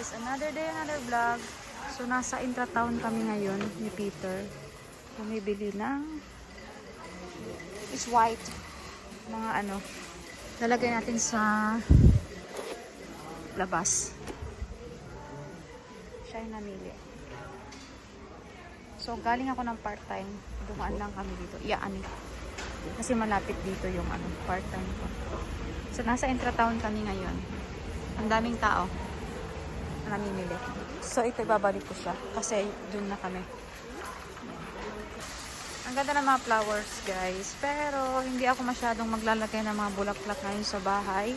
guys, another day, another vlog. So nasa Intratown kami ngayon ni Peter. Bumibili ng it's white. Mga ano, lalagay natin sa labas. Siya yung namili. So galing ako ng part-time. Dumaan lang kami dito. Iyaan eh. Kasi malapit dito yung ano, part-time ko. So nasa Intratown kami ngayon. Ang daming tao na namimili. So ito ibabalik ko siya kasi dun na kami. Ang ganda ng mga flowers guys. Pero hindi ako masyadong maglalagay ng mga bulaklak ngayon sa bahay.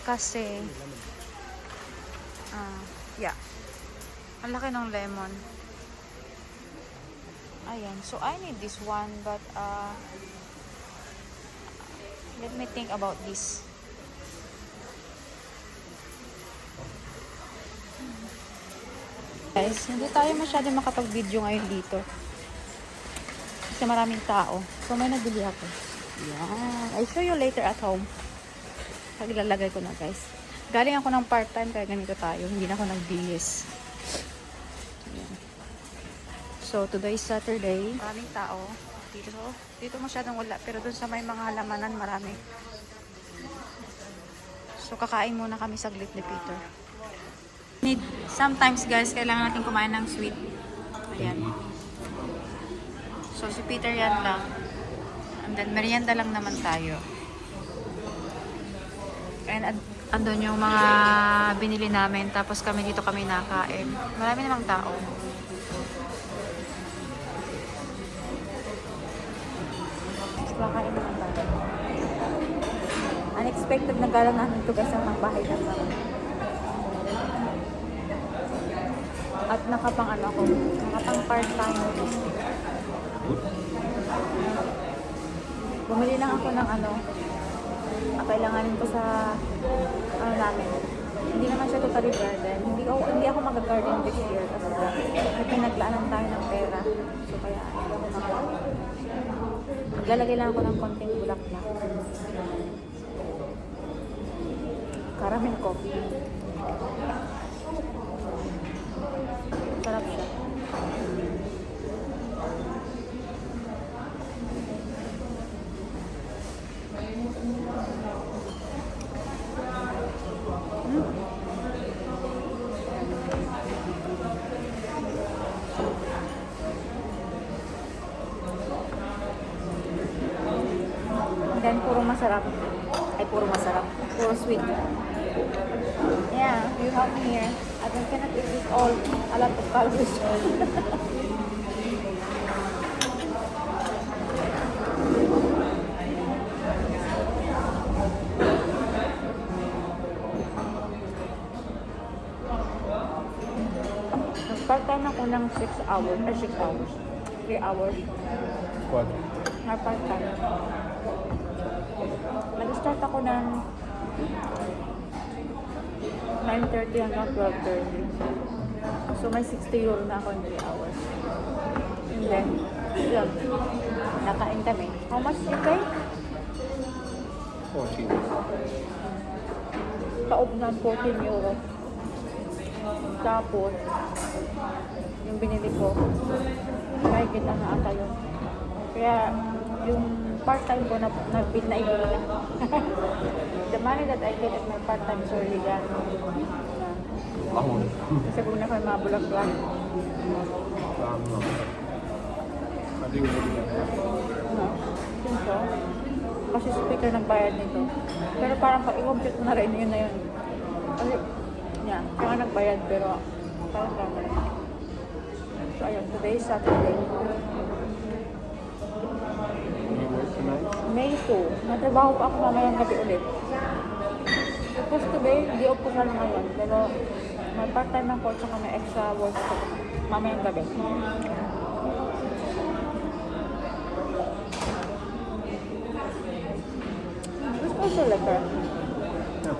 Kasi yeah. Ang laki ng lemon. Ayan. So I need this one but let me think about this. Guys, hindi tayo masyado makapag-video ngayon dito. Kasi maraming tao. So, may nabili ako. Yan. I'll show you later at home. Paglalagay ko na, guys. Galing ako ng part-time, kaya ganito tayo. Hindi na ako nagbihis. Yan. So, today is Saturday. Maraming tao. Dito masyadong wala. Pero dun sa may mga halamanan, marami. So, kakain muna kami saglit ni Peter. Sometimes guys, kailangan natin kumain ng sweet. Ayan. So si Peter yan lang. And then merienda lang naman tayo. And andun yung mga binili namin. Tapos kami dito kami nakain. Marami namang tao. Kakain naman tayo. Unexpected na gala namin ito guys ang bahay ng mga. At nakapang ano ako, nakapang part-time. Bumili lang ako ng ano, kailanganin ko sa ano namin. Hindi naman siya totally garden. Hindi ako mag-garden this year kasi pinaglaanan tayo ng pera. So kaya hindi ako mag-garden. Maglalagay lang ako ng konting bulaklak. Caramel coffee. Sarap siya. Then puro masarap. Ay puro masarap. Puro sweet. Yeah, you help me here. I cannot eat this all. A lot of calories. Part-time ako ng 6 hours. 6 hours. 3 hours. What? Na part-time. Nag-start ako ng 9:30 hanggang 12:30. So, may 60 euro na ako in 3 hours. And then, yun. Nakain kami. How much you pay? 14. Kaob na 14 euro. Tapos, yung binili ko, may kita na ata yun. Kaya, yung part-time ko naibili na. The money that I get at my part-time is already gone. Kasi kung na kayo mga bulak-bulak. Yun so. Kasi speaker nagbayad nito. Pero parang pag-i-compute mo na rin, yun na yun. Kasi, yeah, kaya nagbayad pero parang kama rin. So ayun, today is Saturday. May 2. Natrabaho pa ako mamayang gabi ulit. Supposed to be, di off ko sana ngayon. Pero may part-time ng coach ako, may extra work ko mamayang gabi. This also letter. Yeah.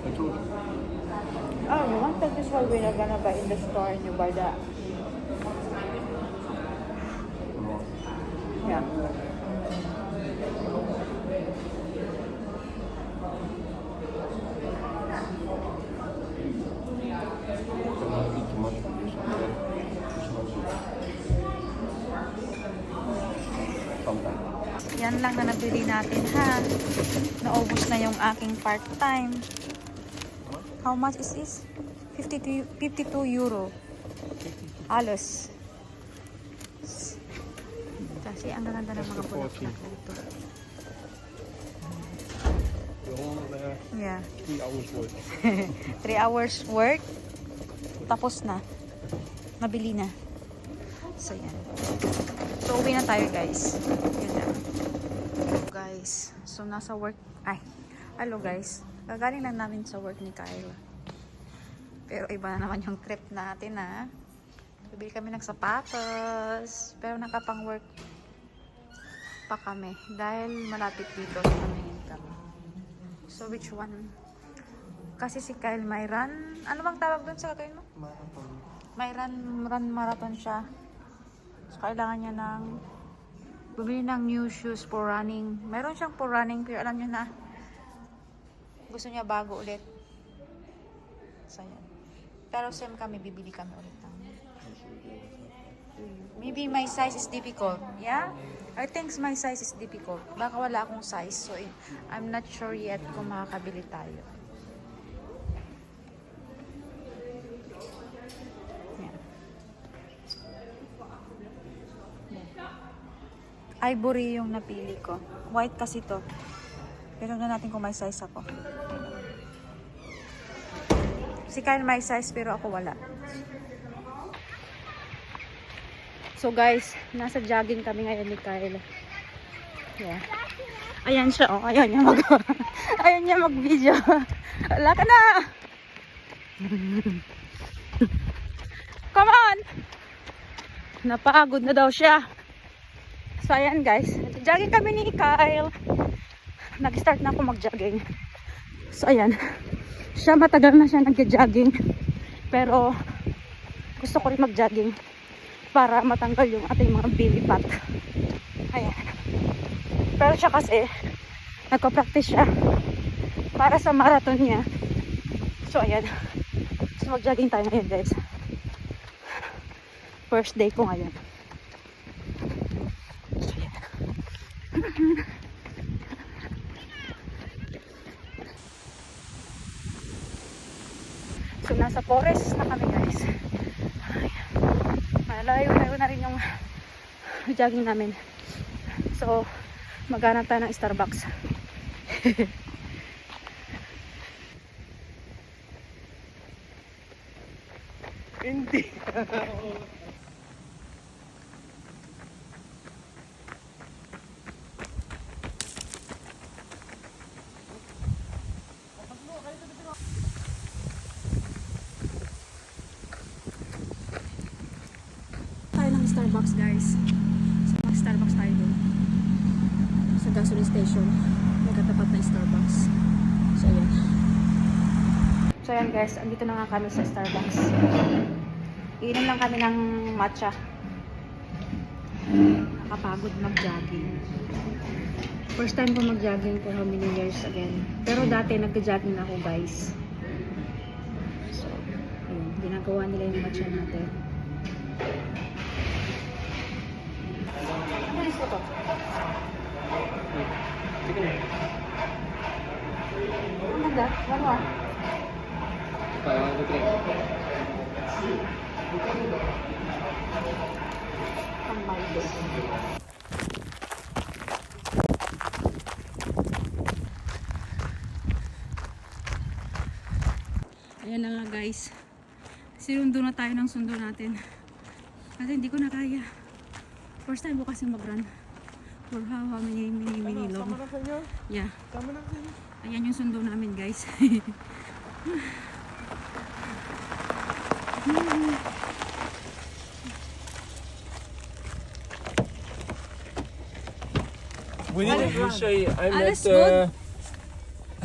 I told you. Oh, you wanted this one when you're gonna buy in the store and you buy that. Yeah. Yan lang na nabili natin ha. Naubos na yung aking part-time. How much is this? 52 euro. Halos. Kasi ang ganda ng mga bulaklak dito. Yeah. 3 hours work. 3 hours work. Tapos na. Mabili na. So, yan. So, uwi na tayo, guys. Yun na. Guys. So, nasa work. Ay. Hello, guys. Gagaling lang namin sa work ni Kyle. Pero iba na naman yung trip natin, ha. Bibili kami ng sapatos. Pero nakapang-work pa kami. Dahil malapit dito sa tumingin kami. So, which one? Kasi si Kyle may run. Ano bang tawag doon sa kakain mo? Marathon. May run marathon siya. So, kailangan niya ng bumili ng new shoes for running. Meron siyang for running, pero alam niyo na gusto niya bago ulit. So, yan. Pero same kami, bibili kami ulit ng maybe my size is difficult. Yeah? I think my size is difficult. Baka wala akong size. So, I'm not sure yet kung makakabili tayo. Ivory yung napili ko. White kasi to. Pero na natin kung may size ako. Si Kyle may size pero ako wala. So guys, nasa jogging kami ngayon ni Kyle. Yeah. Ayan siya oh. Ayaw niya ayaw niya mag-video. Wala ka na! Come on! Napagod na daw siya. So, ayan guys. Jogging kami ni Kyle. Nag-start na ako mag-jogging. So, ayan. Siya matagal na siya nag-jogging. Pero, gusto ko rin mag-jogging para matanggal yung ating mga belly fat. Ayan. Pero siya kasi, nagko-practice siya para sa marathon niya. So, ayan. So, mag-jogging tayo ngayon guys. First day ko ngayon. So, nasa forest na kami guys. Malayo-layo na rin yung jogging namin. So, maghanap tayo ng Starbucks. Hindi. Starbucks guys. So mag-Starbucks tayo doon. Sa gasoline station. May katapat na Starbucks. So ayan. So ayan guys. Andito na nga kami sa Starbucks. Iinom lang kami ng matcha. Nakapagod mag-jogging. First time ko mag-jogging for how many years again. Pero dati nag-jogging ako guys. So ayun. Ginagawa nila yung matcha natin. Ano gusto ko? Sige na. Ang ganda. One more. Parang ito trip. Ang maldo. Ayan na nga guys. Sinundo na tayo ng sundo natin. Kasi hindi ko na kaya. First time ko kasi mag-run. For how many long. Sama na sa inyo? Yeah. Sama na sa inyo? Ayan yung sundo namin guys. We didn't say I'm Alles at good?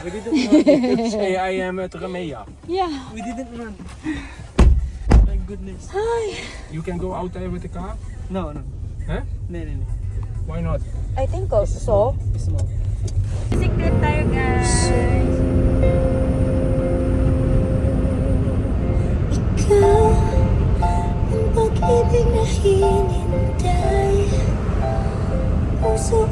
we didn't say I am at Remea. Yeah. We didn't run. Thank goodness. You can go out there with the car? No, no. Huh? No, no, no. Why not? I think also. It's small. Bisiklet tayo guys. Ikaw ang pag-ibig na hinintay. Puso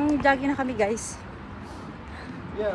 Mag-jogging na kami guys. Yeah.